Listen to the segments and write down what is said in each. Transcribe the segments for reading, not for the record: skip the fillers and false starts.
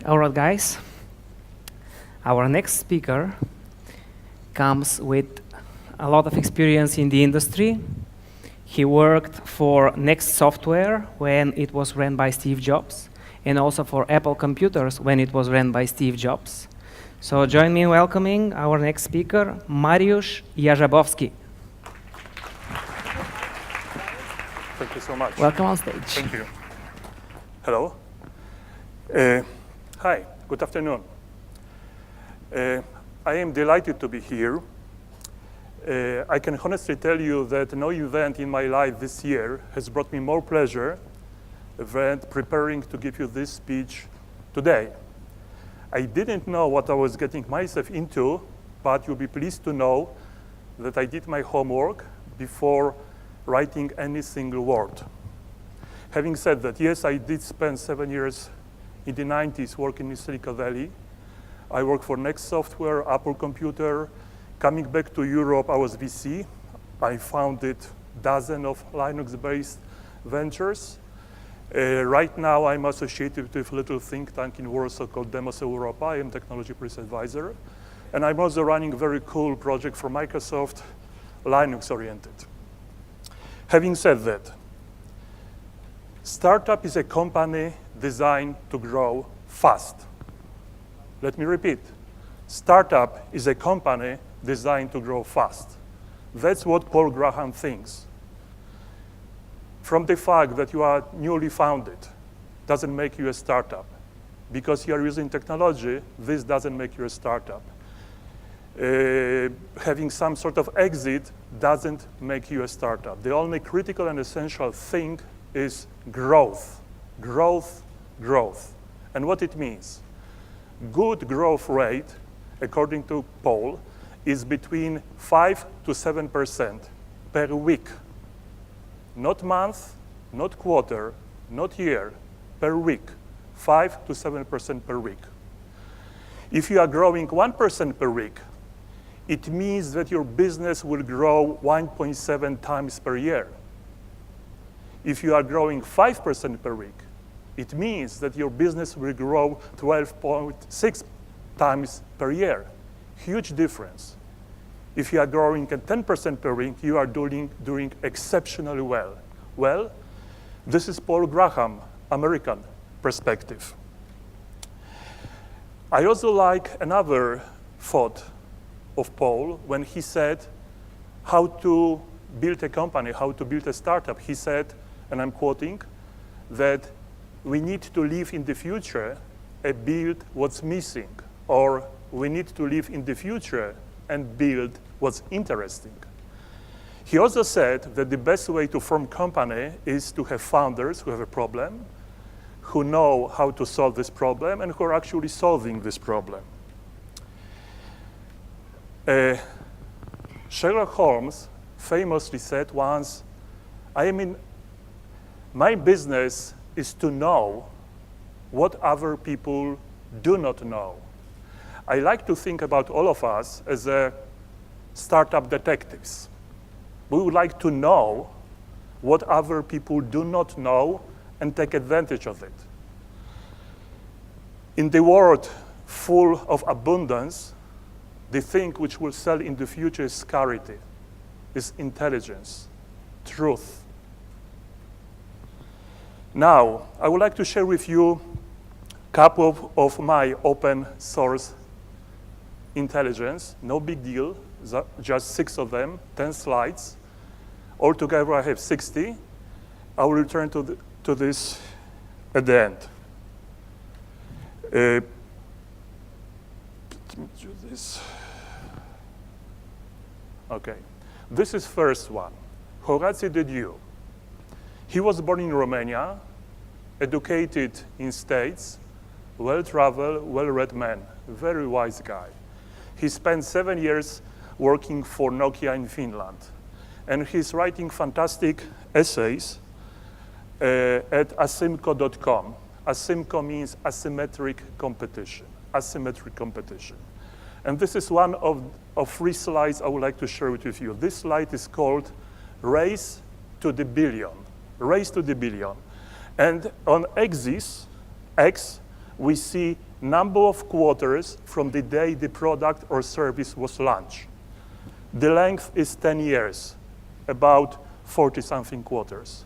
All right, guys. Our next speaker comes with a lot of experience in the industry. He worked for Next Software when it was ran by Steve Jobs, and also for Apple Computers when it was ran by Steve Jobs. So join me in welcoming our next speaker, Mariusz Jarzebowski. Thank you so much. Welcome on stage. Thank you. Hello. Hi, good afternoon. I am delighted to be here. I can honestly tell you that no event in my life this year has brought me more pleasure than preparing to give you this speech today. I didn't know what I was getting myself into, but you'll be pleased to know that I did my homework before writing any single word. Having said that, yes, I did spend 7 years in the 90s working in Silicon Valley. I worked for Next Software, Apple Computer. Coming back to Europe, I was VC. I founded dozens of Linux-based ventures. Right now, I'm associated with a little think tank in Warsaw called demosEUROPA. I am technology policy advisor. And I'm also running a very cool project for Microsoft, Linux-oriented. Having said that, startup is a company designed to grow fast. Let me repeat. Startup is a company designed to grow fast. That's what Paul Graham thinks. From the fact that you are newly founded doesn't make you a startup. Because you are using technology, this doesn't make you a startup. Having some sort of exit doesn't make you a startup. The only critical and essential thing is growth. Growth, growth. And what it means. Good growth rate, according to Paul, is between 5 to 7% per week. Not month, not quarter, not year, per week. 5 to 7% per week. If you are growing 1% per week, it means that your business will grow 1.7 times per year. If you are growing 5% per week, it means that your business will grow 12.6 times per year. Huge difference. If you are growing at 10% per week, you are doing exceptionally well. Well, this is Paul Graham, American perspective. I also like another thought of Paul when he said how to build a company, how to build a startup. He said, and I'm quoting, that we need to live in the future and build what's missing, or we need to live in the future and build what's interesting. He also said that the best way to form company is to have founders who have a problem, who know how to solve this problem, and who are actually solving this problem. Sherlock Holmes famously said once, my business is to know what other people do not know. I like to think about all of us as startup detectives. We would like to know what other people do not know and take advantage of it. In the world full of abundance, the thing which will sell in the future is scarcity, is intelligence, truth. Now, I would like to share with you a couple of my open source intelligence. No big deal, just 6 of them, 10 slides. Altogether, I have 60. I will return to this at the end. Let me do this. Okay, this is first one. Horace Dediu. He was born in Romania, educated in States, well-traveled, well-read man, very wise guy. He spent 7 years working for Nokia in Finland. And he's writing fantastic essays at asymco.com. Asymco means asymmetric competition, asymmetric competition. And this is one of 3 slides I would like to share with you. This slide is called Race to the Billion. Race to the billion. And on axis, X, we see number of quarters from the day the product or service was launched. The length is 10 years, about 40-something quarters.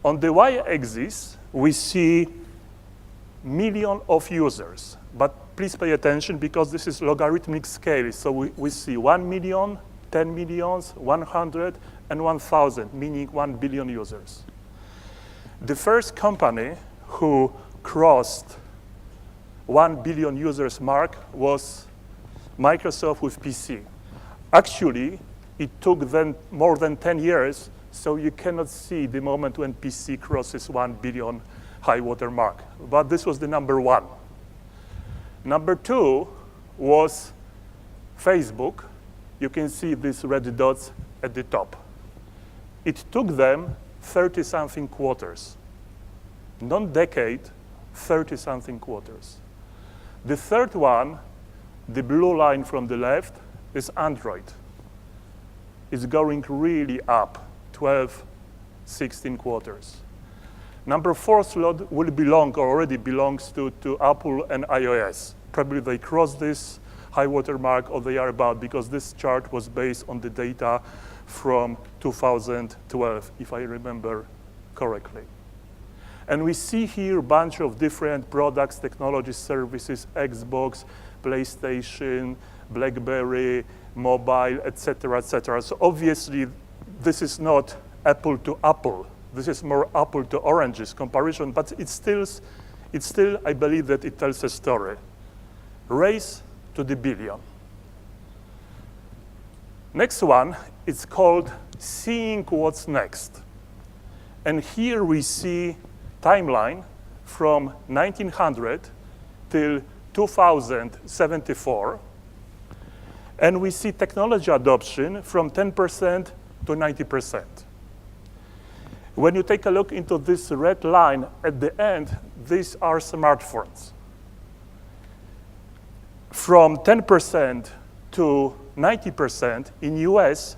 On the y-axis, we see million of users, but please pay attention because this is logarithmic scale. So we see 1 million, 10 millions, 100, and 1,000, meaning 1 billion users. The first company who crossed 1 billion users mark was Microsoft with PC. Actually, it took them more than 10 years, so you cannot see the moment when PC crosses 1 billion high water mark. But this was the number one. Number two was Facebook. You can see these red dots at the top. It took them 30-something quarters. Non-decade, 30-something quarters. The third one, the blue line from the left, is Android. It's going really up, 12, 16 quarters. Number four slot will belong, or already belongs to Apple and iOS. Probably they crossed this high water mark, or they are about, because this chart was based on the data from 2012, if I remember correctly. And we see here a bunch of different products, technologies, services, Xbox, PlayStation, BlackBerry, mobile, et cetera, et cetera. So obviously, this is not apple to apple. This is more apple to oranges comparison, but it's still, I believe that it tells a story. Race to the billion. Next one, it's called Seeing What's Next. And here we see timeline from 1900 till 2074. And we see technology adoption from 10% to 90%. When you take a look into this red line at the end, these are smartphones. From 10% to 90% in US,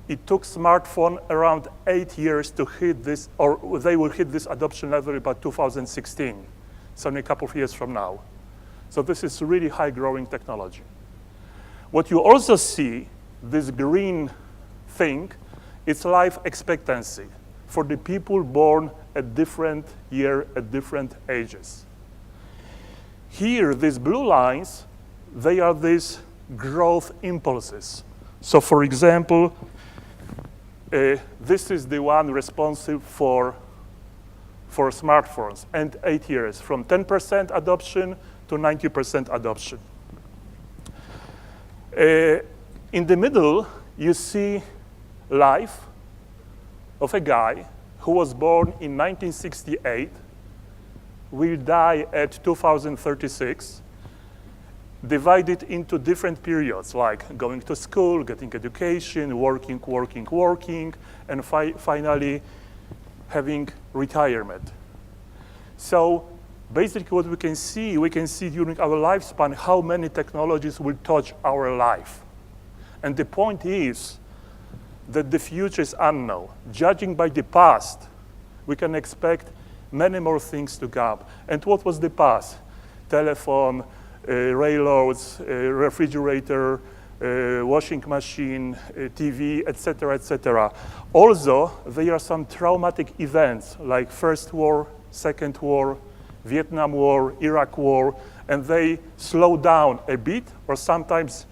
it took smartphone around 8 years to hit this, or they will hit this adoption level about 2016, so in a couple of years from now. So this is really high growing technology. What you also see, this green thing, it's life expectancy for the people born at different year, at different ages. Here, these blue lines, they are these growth impulses. So for example, this is the one responsible for smartphones, and 8 years, from 10% adoption to 90% adoption. In the middle, you see life of a guy who was born in 1968, will die at 2036, divided into different periods, like going to school, getting education, working, and finally having retirement. So basically what we can see during our lifespan how many technologies will touch our life. And the point is that the future is unknown. Judging by the past, we can expect many more things to come. And what was the past? Telephone, railroads, refrigerator, washing machine, TV, etc., etc. Also, there are some traumatic events like First War, Second War, Vietnam War, Iraq War, and they slow down a bit or sometimes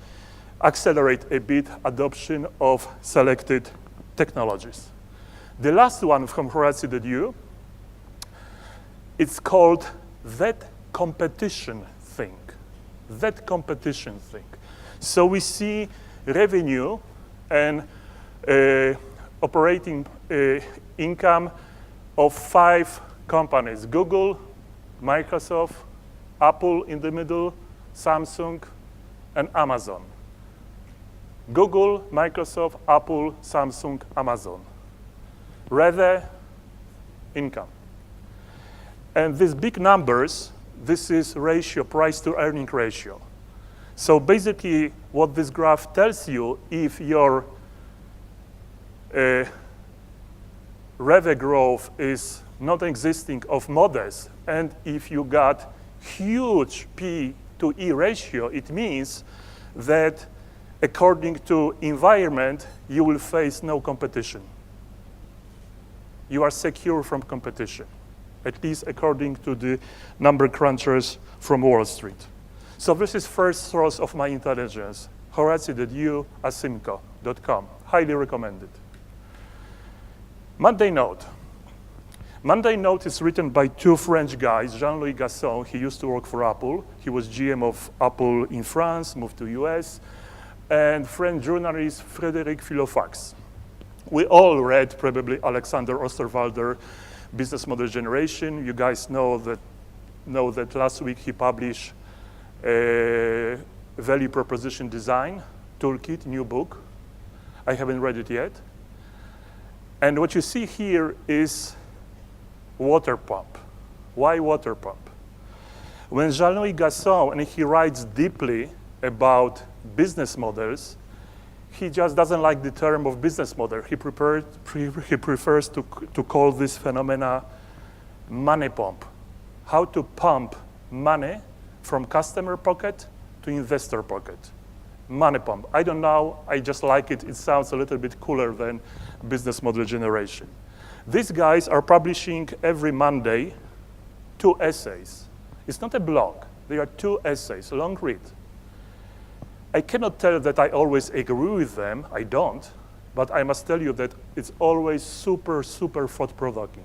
accelerate a bit adoption of selected technologies. The last one from Horacio de Dieu, it's called that competition thing. That competition thing. So we see revenue and operating income of 5 companies: Google, Microsoft, Apple in the middle, Samsung, and Amazon. Google, Microsoft, Apple, Samsung, Amazon. Rather, income. And these big numbers, this is ratio, price to earning ratio. So basically what this graph tells you, if your revenue growth is not existing of modest, and if you got huge P to E ratio, it means that according to environment, you will face no competition. You are secure from competition, at least according to the number crunchers from Wall Street. So this is first source of my intelligence, horacio.uasimco.com. Highly recommended. Monday Note. Monday Note is written by two French guys, Jean-Louis Gasson. He used to work for Apple. He was GM of Apple in France, moved to US, and French journalist Frédéric Filofax. We all read probably Alexander Osterwalder, Business Model Generation. You guys know that last week he published Value Proposition Design Toolkit, new book. I haven't read it yet. And what you see here is water pump. Why water pump? When Jean-Louis Gasson, and he writes deeply about business models, he just doesn't like the term of business model. He prefers to call this phenomena money pump. How to pump money from customer pocket to investor pocket. Money pump. I don't know, I just like it. It sounds a little bit cooler than business model generation. These guys are publishing every Monday 2 essays. It's not a blog. They are 2 essays, long read. I cannot tell that I always agree with them. I don't. But I must tell you that it's always super, super thought-provoking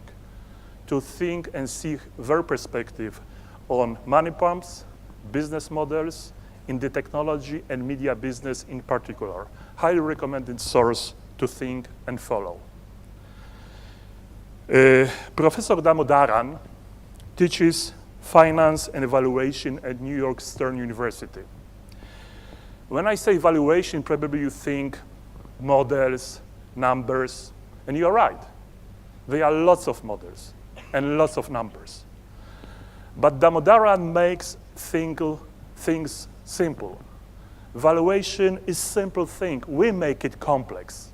to think and see their perspective on money pumps, business models, in the technology and media business in particular. Highly recommended source to think and follow. Professor Damodaran teaches finance and evaluation at New York Stern University. When I say valuation, probably you think models, numbers, and you're right. There are lots of models and lots of numbers. But Damodaran makes things simple. Valuation is simple thing. We make it complex.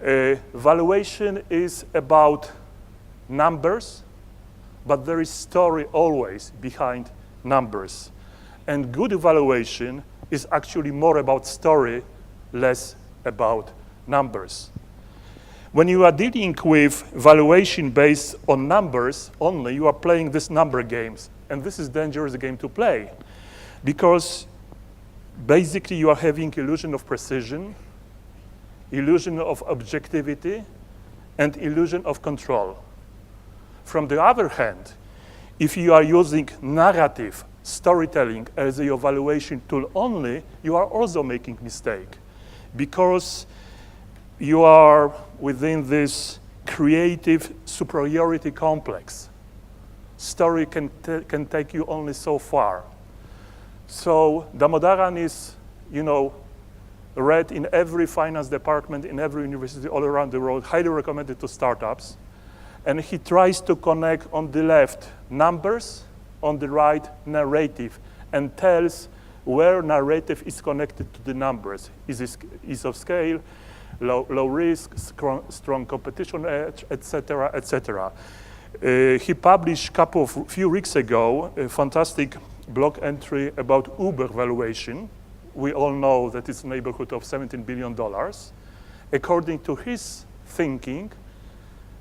Valuation is about numbers, but there is story always behind numbers. And good evaluation is actually more about story, less about numbers. When you are dealing with valuation based on numbers only, you are playing these number games. And this is a dangerous game to play because basically you are having illusion of precision, illusion of objectivity, and illusion of control. From the other hand, if you are using narrative storytelling as the evaluation tool only, you are also making mistake because you are within this creative superiority complex. Story can take you only so far. So Damodaran is, read in every finance department, in every university all around the world, highly recommended to startups. And he tries to connect on the left numbers, on the right narrative, and tells where narrative is connected to the numbers. Is it ease of scale, low risk, strong competition edge, etc., etc. He published few weeks ago a fantastic blog entry about Uber valuation. We all know that it's in the neighborhood of $17 billion. According to his thinking,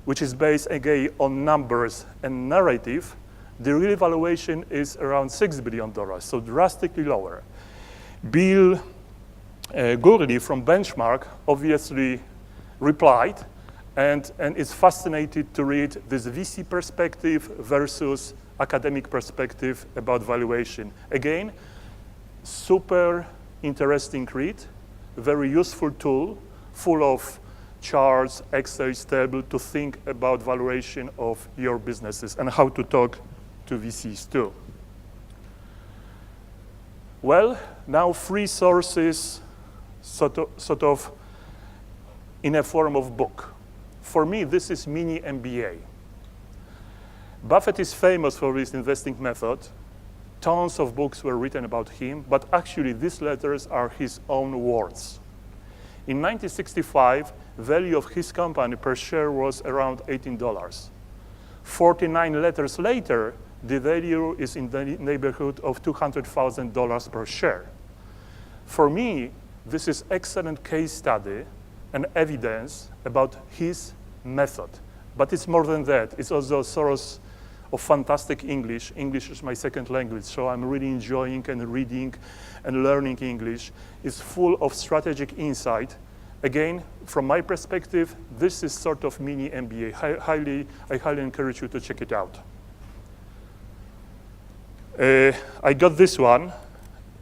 which is based again on numbers and narrative, the real valuation is around $6 billion, so drastically lower. Bill Gurley from Benchmark obviously replied and is fascinated to read this VC perspective versus academic perspective about valuation. Again, super interesting read, very useful tool, full of charts, Excel table to think about valuation of your businesses and how to talk to VCs too. Well, now 3 sources sort of in a form of book. For me, this is mini MBA. Buffett is famous for his investing method. Tons of books were written about him, but actually these letters are his own words. In 1965, value of his company per share was around $18. 49 letters later, the value is in the neighborhood of $200,000 per share. For me, this is excellent case study and evidence about his method. But it's more than that. It's also a source of fantastic English. English is my second language, so I'm really enjoying and reading and learning English. It's full of strategic insight. Again, from my perspective, this is sort of mini MBA. I highly encourage you to check it out. I got this one.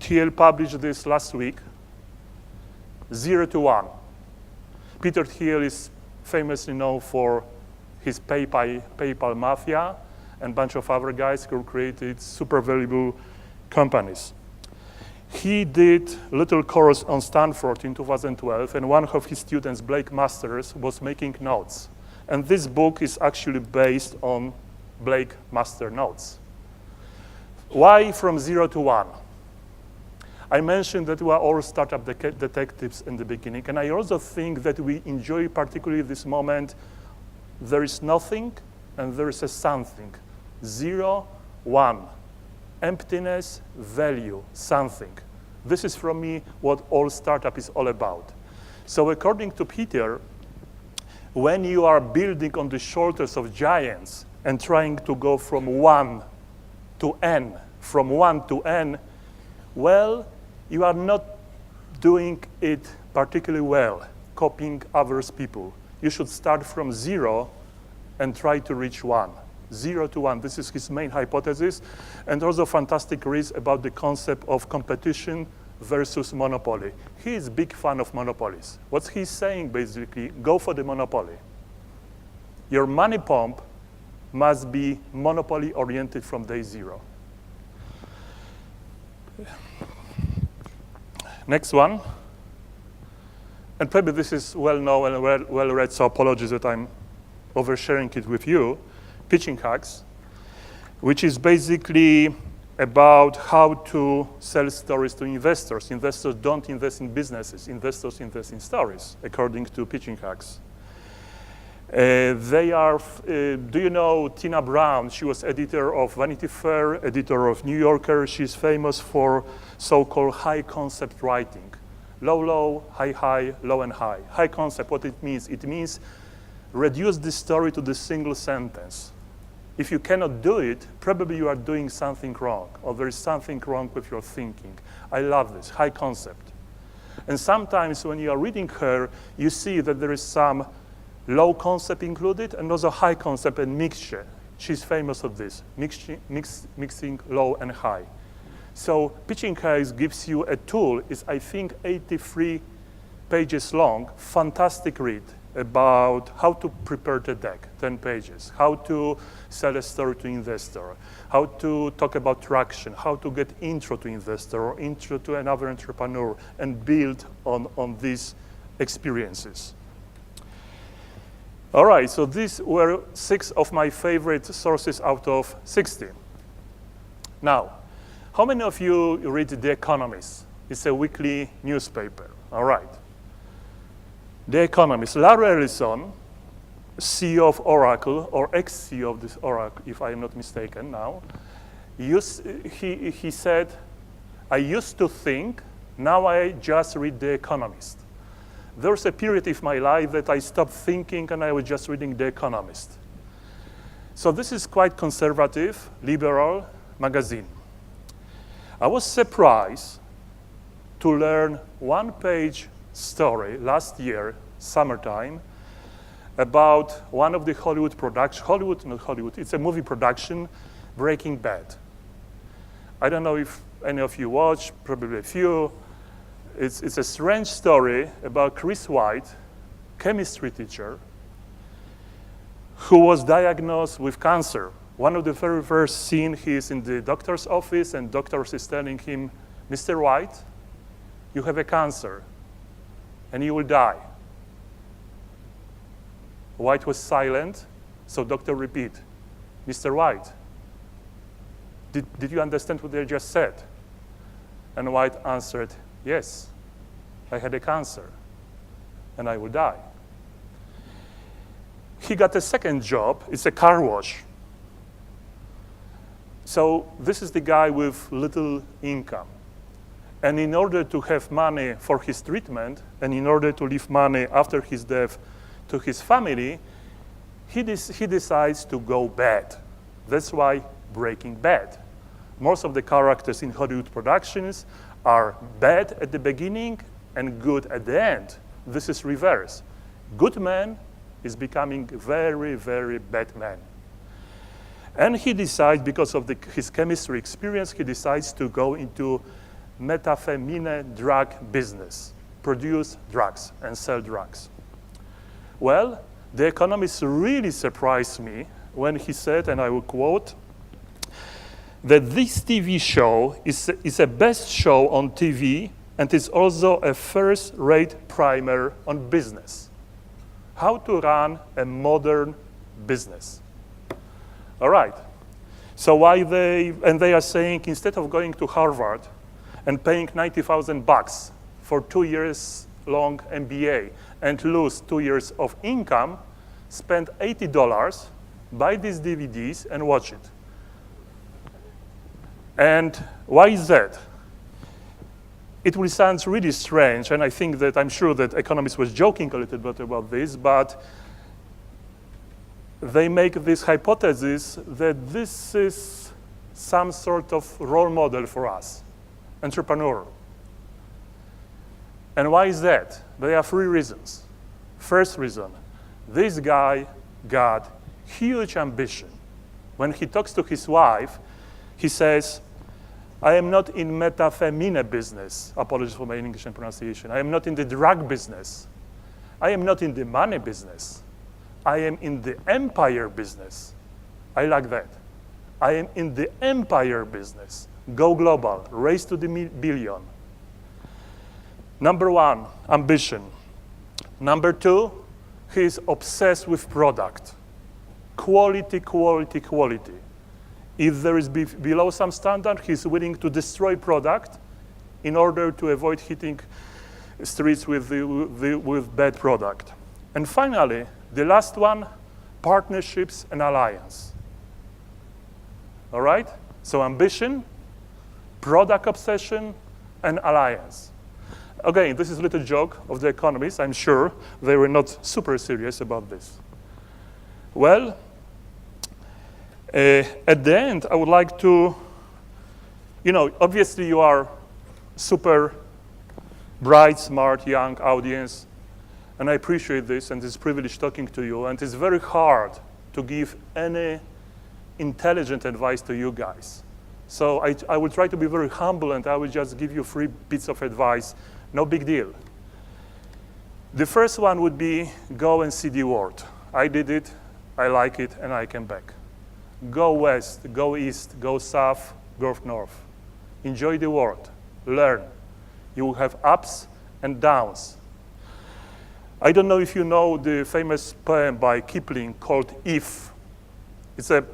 TL published this last week. 0 to 1. Peter Thiel is famously known for his PayPal mafia and a bunch of other guys who created super valuable companies. He did a little course on Stanford in 2012, and one of his students, Blake Masters, was making notes. And this book is actually based on Blake Master notes. Why from 0 to 1? I mentioned that we are all startup detectives in the beginning, and I also think that we enjoy particularly this moment. There is nothing, and there is a something. 0, 1. Emptiness, value, something. This is, from me, what all startup is all about. So according to Peter, when you are building on the shoulders of giants and trying to go from 1 to N, well, you are not doing it particularly well, copying others people. You should start from 0 and try to reach 1. 0 to 1, this is his main hypothesis, and also fantastic reads about the concept of competition versus monopoly. He is a big fan of monopolies. What he's saying basically, go for the monopoly. Your money pump must be monopoly oriented from day 0. Next one, and probably this is well known and well read, so apologies that I'm oversharing it with you. Pitching hacks, which is basically about how to sell stories to investors. Investors don't invest in businesses. Investors invest in stories, according to pitching hacks. They are, do you know Tina Brown? She was editor of Vanity Fair, editor of New Yorker. She's famous for so-called high concept writing. Low, low, high, high, low and high. High concept, what it means? It means reduce the story to the single sentence. If you cannot do it, probably you are doing something wrong, or there is something wrong with your thinking. I love this, high concept. And sometimes when you are reading her, you see that there is some low concept included, and also high concept and mixture. She's famous for this, mixing low and high. So pitching hacks gives you a tool. It's, I think, 83 pages long, fantastic read about how to prepare the deck, 10 pages, how to sell a story to investor, how to talk about traction, how to get intro to investor or intro to another entrepreneur and build on these experiences. All right, so these were 6 of my favorite sources out of 60. Now, how many of you read The Economist? It's a weekly newspaper, all right. The Economist, Larry Ellison, CEO of Oracle, or ex-CEO of this Oracle, if I'm not mistaken now, he said, I used to think, now I just read The Economist. There's a period in my life that I stopped thinking and I was just reading The Economist. So this is quite conservative, liberal magazine. I was surprised to learn one-page story last year, summertime, about one of the Hollywood productions, not Hollywood, it's a movie production, Breaking Bad. I don't know if any of you watch, probably a few. It's a strange story about Chris White, chemistry teacher, who was diagnosed with cancer. One of the very first scenes, he is in the doctor's office and doctor is telling him, Mr. White, you have a cancer and you will die. White was silent, so doctor repeat, Mr. White, did you understand what they just said? And White answered, yes, I had a cancer and I will die. He got a second job, it's a car wash. So this is the guy with little income. And in order to have money for his treatment, and in order to leave money after his death to his family, he decides to go bad. That's why Breaking Bad. Most of the characters in Hollywood productions are bad at the beginning and good at the end. This is reverse. Good man is becoming very, very bad man. And he decides, because of his chemistry experience, he decides to go into methamphetamine drug business, produce drugs and sell drugs. Well, the economist really surprised me when he said, and I will quote, that this TV show is a best show on TV and is also a first-rate primer on business. How to run a modern business. All right. So why they are saying, instead of going to Harvard and paying $90,000 for 2 years long MBA and lose 2 years of income, spend $80, buy these DVDs and watch it. And why is that? It will sound really strange, and I think that I'm sure that economists was joking a little bit about this, but they make this hypothesis that this is some sort of role model for us, entrepreneur. And why is that? There are 3 reasons. First reason, this guy got huge ambition. When he talks to his wife, he says, I am not in methamphetamine business. Apologies for my English pronunciation. I am not in the drug business. I am not in the money business. I am in the empire business. I like that. I am in the empire business. Go global, race to the billion. Number 1, ambition. Number 2, he is obsessed with product. Quality, quality, quality. If there is below some standard, he's willing to destroy product in order to avoid hitting streets with bad product. And finally, the last one, partnerships and alliance. All right? So ambition, product obsession, and alliance. Again, this is a little joke of the economists. I'm sure they were not super serious about this. Well, at the end, I would like to, obviously you are super bright, smart, young audience, and I appreciate this, and it's a privilege talking to you, and it's very hard to give any intelligent advice to you guys. So I will try to be very humble, and I will just give you 3 bits of advice. No big deal. The first one would be go and see the world. I did it, I like it, and I came back. Go west, go east, go south, go north. Enjoy the world, learn. You will have ups and downs. I don't know if you know the famous poem by Kipling called If. It's a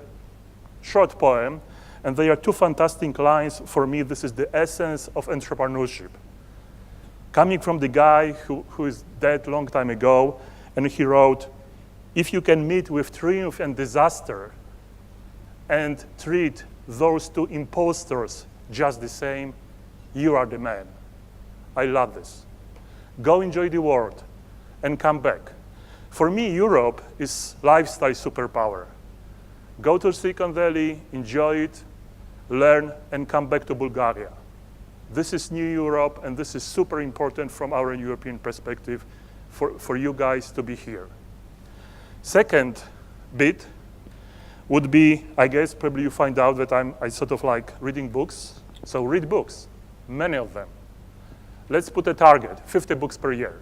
short poem, and there are 2 fantastic lines. For me, this is the essence of entrepreneurship. Coming from the guy who is dead a long time ago, and he wrote, if you can meet with triumph and disaster and treat those 2 impostors just the same, you are the man. I love this. Go enjoy the world and come back. For me, Europe is lifestyle superpower. Go to Silicon Valley, enjoy it, learn, and come back to Bulgaria. This is new Europe, and this is super important from our European perspective for you guys to be here. Second bit would be, I guess, probably you find out that I sort of like reading books. So read books, many of them. Let's put a target, 50 books per year.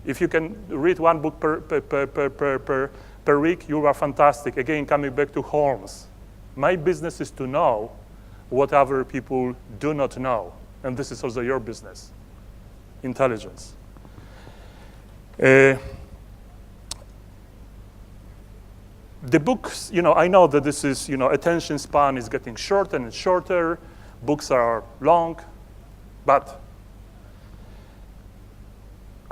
If you can read 1 book per week, you are fantastic. Again, coming back to Holmes. My business is to know what other people do not know. And this is also your business, intelligence. The books, I know that this is, attention span is getting shorter and shorter. Books are long, but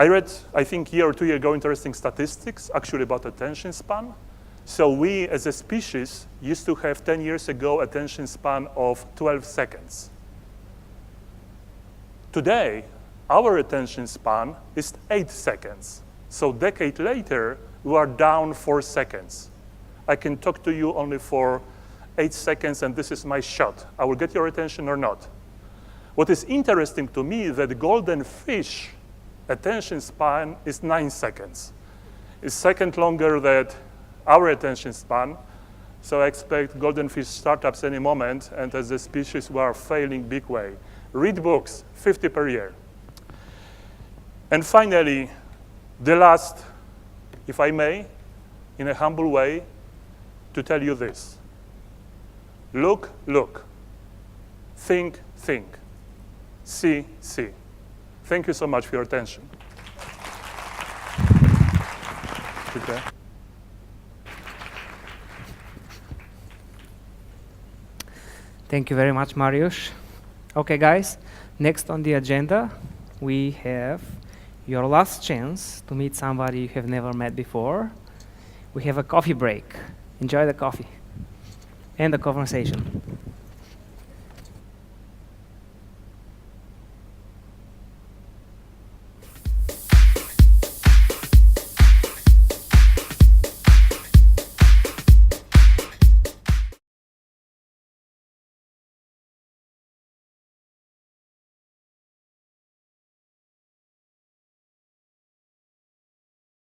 I read, I think, a year or 2 years ago, interesting statistics actually about attention span. So we, as a species, used to have 10 years ago attention span of 12 seconds. Today, our attention span is 8 seconds. So a decade later, we are down 4 seconds. I can talk to you only for 8 seconds, and this is my shot. I will get your attention or not. What is interesting to me is that the golden fish attention span is 9 seconds. It's second longer than our attention span. So I expect golden fish startups any moment, and as a species, we are failing big way. Read books, 50 per year. And finally, the last, if I may, in a humble way, to tell you this. Look, look. Think, think. See, see. Thank you so much for your attention. Okay. Thank you very much, Mariusz. Okay, guys, next on the agenda, we have your last chance to meet somebody you have never met before. We have a coffee break. Enjoy the coffee and the conversation.